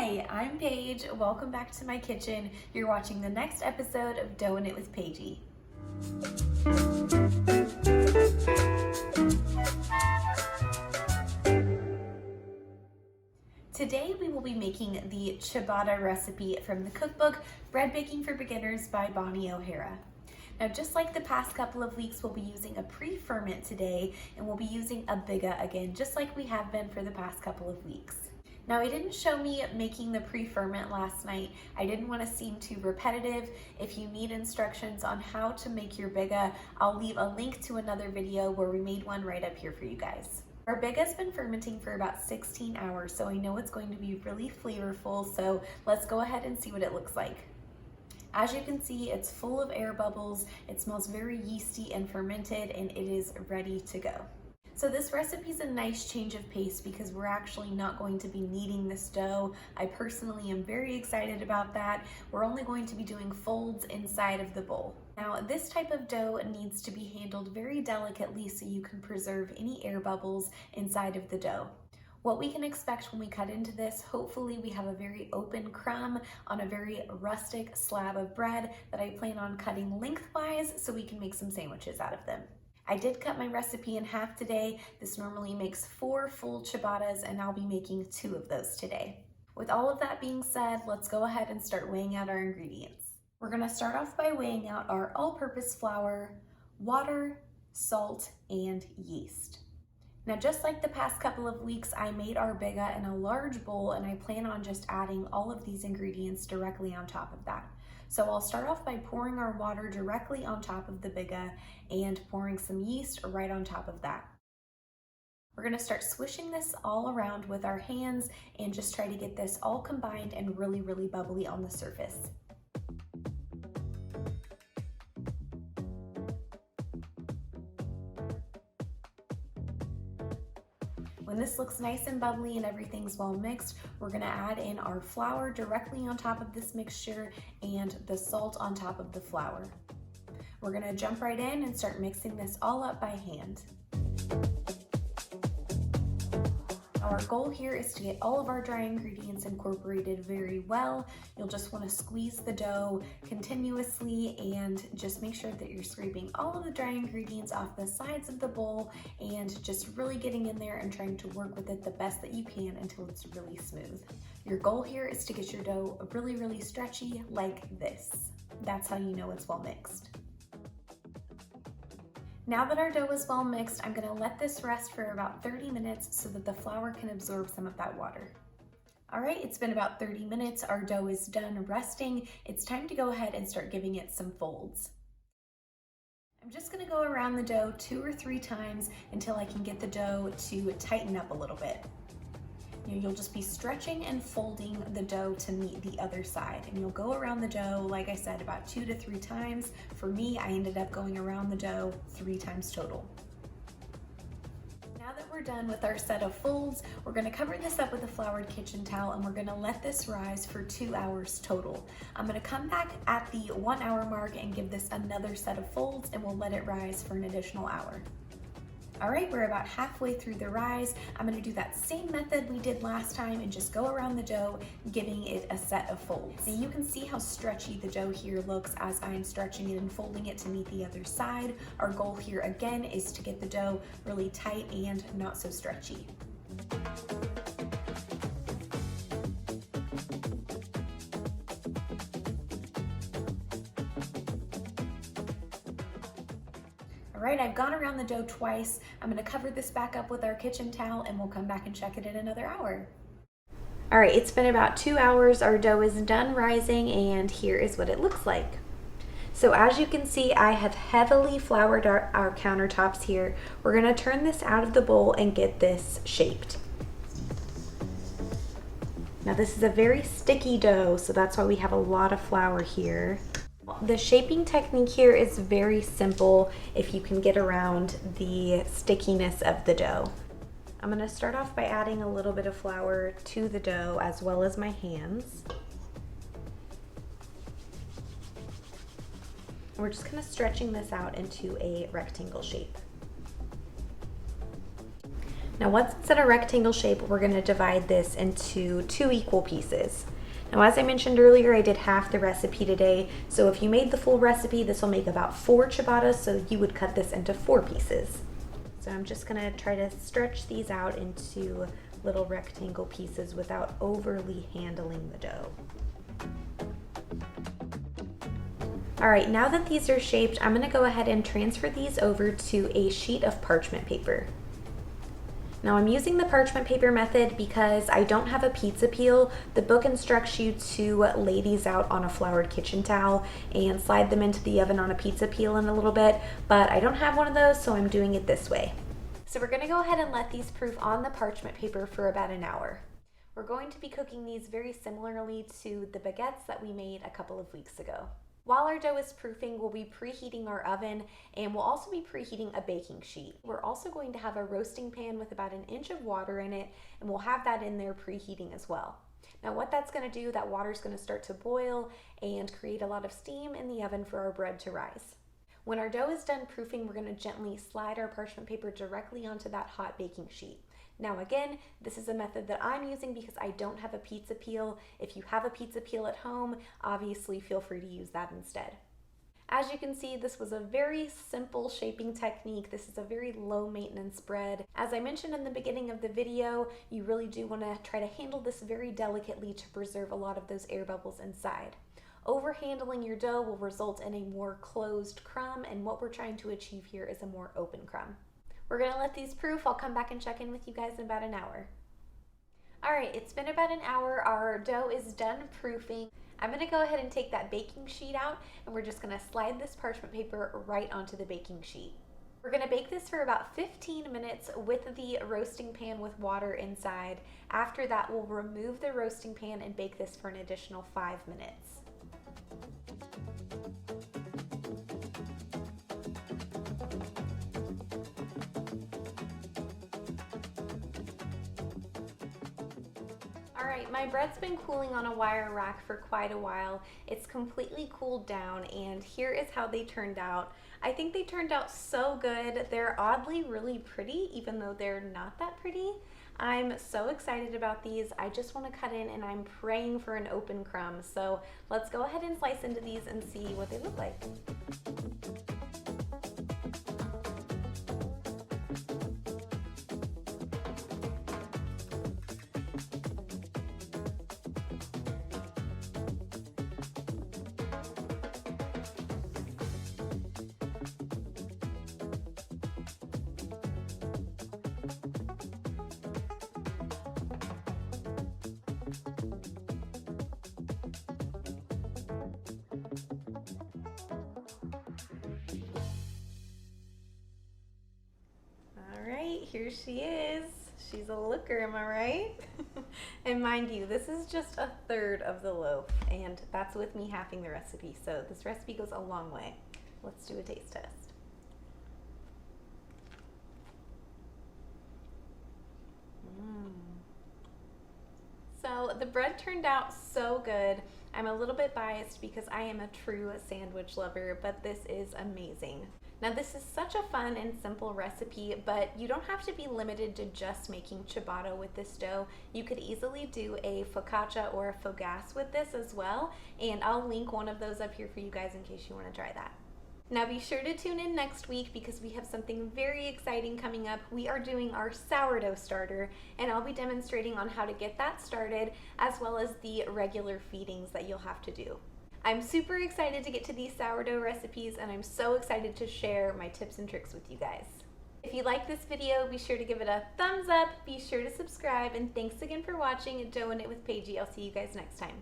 Hi, I'm Paige. Welcome back to my kitchen. You're watching the next episode of Doughing It with Paigey. Today we will be making the ciabatta recipe from the cookbook Bread Baking for Beginners by Bonnie O'Hara. Now, just like the past couple of weeks, we'll be using a pre-ferment today, and we'll be using a biga again, just like we have been for the past couple of weeks. Now, I didn't show me making the pre-ferment last night. I didn't want to seem too repetitive. If you need instructions on how to make your biga, I'll leave a link to another video where we made one right up here for you guys. Our biga's been fermenting for about 16 hours, so I know it's going to be really flavorful, so let's go ahead and see what it looks like. As you can see, it's full of air bubbles, it smells very yeasty and fermented, and it is ready to go. So this recipe is a nice change of pace because we're actually not going to be kneading this dough. I personally am very excited about that. We're only going to be doing folds inside of the bowl. Now, this type of dough needs to be handled very delicately so you can preserve any air bubbles inside of the dough. What we can expect when we cut into this, hopefully we have a very open crumb on a very rustic slab of bread that I plan on cutting lengthwise so we can make some sandwiches out of them. I did cut my recipe in half today. This normally makes 4 full ciabattas, and I'll be making 2 of those today. With all of that being said, let's go ahead and start weighing out our ingredients. We're gonna start off by weighing out our all-purpose flour, water, salt, and yeast. Now, just like the past couple of weeks, I made our biga in a large bowl, and I plan on just adding all of these ingredients directly on top of that. So I'll start off by pouring our water directly on top of the biga and pouring some yeast right on top of that. We're gonna start swishing this all around with our hands and just try to get this all combined and really, really bubbly on the surface. When this looks nice and bubbly and everything's well mixed, we're gonna add in our flour directly on top of this mixture and the salt on top of the flour. We're gonna jump right in and start mixing this all up by hand. Our goal here is to get all of our dry ingredients incorporated very well. You'll just want to squeeze the dough continuously and just make sure that you're scraping all of the dry ingredients off the sides of the bowl and just really getting in there and trying to work with it the best that you can until it's really smooth. Your goal here is to get your dough really, really stretchy like this. That's how you know it's well mixed. Now that our dough is well mixed, I'm gonna let this rest for about 30 minutes so that the flour can absorb some of that water. All right, it's been about 30 minutes. Our dough is done resting. It's time to go ahead and start giving it some folds. I'm just gonna go around the dough 2 or 3 times until I can get the dough to tighten up a little bit. You'll just be stretching and folding the dough to meet the other side. And you'll go around the dough, like I said, about 2 to 3 times. For me, I ended up going around the dough 3 times total. Now that we're done with our set of folds, we're gonna cover this up with a floured kitchen towel and we're gonna let this rise for 2 hours total. I'm gonna come back at the 1 hour mark and give this another set of folds and we'll let it rise for an additional hour. All right, we're about halfway through the rise. I'm gonna do that same method we did last time and just go around the dough, giving it a set of folds. Now you can see how stretchy the dough here looks as I'm stretching it and folding it to meet the other side. Our goal here again is to get the dough really tight and not so stretchy. All right, I've gone around the dough twice. I'm gonna cover this back up with our kitchen towel and we'll come back and check it in another hour. All right, it's been about 2 hours. Our dough is done rising and here is what it looks like. So as you can see, I have heavily floured our countertops here. We're gonna turn this out of the bowl and get this shaped. Now this is a very sticky dough, so that's why we have a lot of flour here. The shaping technique here is very simple if you can get around the stickiness of the dough. I'm gonna start off by adding a little bit of flour to the dough as well as my hands. We're just kind of stretching this out into a rectangle shape. Now once it's in a rectangle shape, we're going to divide this into 2 equal pieces. Now as I mentioned earlier, I did half the recipe today, so if you made the full recipe, this will make about 4 ciabattas, so you would cut this into 4 pieces. So I'm just going to try to stretch these out into little rectangle pieces without overly handling the dough. All right, now that these are shaped, I'm going to go ahead and transfer these over to a sheet of parchment paper. Now I'm using the parchment paper method because I don't have a pizza peel. The book instructs you to lay these out on a floured kitchen towel and slide them into the oven on a pizza peel in a little bit, but I don't have one of those, so I'm doing it this way. So we're gonna go ahead and let these proof on the parchment paper for about an hour. We're going to be cooking these very similarly to the baguettes that we made a couple of weeks ago. While our dough is proofing, we'll be preheating our oven, and we'll also be preheating a baking sheet. We're also going to have a roasting pan with about 1 inch of water in it, and we'll have that in there preheating as well. Now what that's going to do, that water is going to start to boil and create a lot of steam in the oven for our bread to rise. When our dough is done proofing, we're going to gently slide our parchment paper directly onto that hot baking sheet. Now again, this is a method that I'm using because I don't have a pizza peel. If you have a pizza peel at home, obviously feel free to use that instead. As you can see, this was a very simple shaping technique. This is a very low maintenance bread. As I mentioned in the beginning of the video, you really do want to try to handle this very delicately to preserve a lot of those air bubbles inside. Overhandling your dough will result in a more closed crumb, and what we're trying to achieve here is a more open crumb. We're gonna let these proof. I'll come back and check in with you guys in about an hour. All right, it's been about an hour. Our dough is done proofing. I'm gonna go ahead and take that baking sheet out, and we're just gonna slide this parchment paper right onto the baking sheet. We're gonna bake this for about 15 minutes with the roasting pan with water inside. After that, we'll remove the roasting pan and bake this for an additional 5 minutes. Alright, my bread's been cooling on a wire rack for quite a while. It's completely cooled down, and here is how they turned out. I think they turned out so good. They're oddly really pretty, even though they're not that pretty. I'm so excited about these. I just want to cut in, and I'm praying for an open crumb. So let's go ahead and slice into these and see what they look like. Here she is. She's a looker, am I right? And mind you, this is just 1/3 of the loaf, and that's with me halving the recipe, so this recipe goes a long way. Let's do a taste test. So the bread turned out so good. I'm a little bit biased because I am a true sandwich lover, but this is amazing. Now this is such a fun and simple recipe, but you don't have to be limited to just making ciabatta with this dough. You could easily do a focaccia or a fougasse with this as well, and I'll link one of those up here for you guys in case you want to try that. Now be sure to tune in next week because we have something very exciting coming up. We are doing our sourdough starter, and I'll be demonstrating on how to get that started, as well as the regular feedings that you'll have to do. I'm super excited to get to these sourdough recipes, and I'm so excited to share my tips and tricks with you guys. If you like this video, be sure to give it a thumbs up, be sure to subscribe, and thanks again for watching Dough and Knit with Paige. I'll see you guys next time.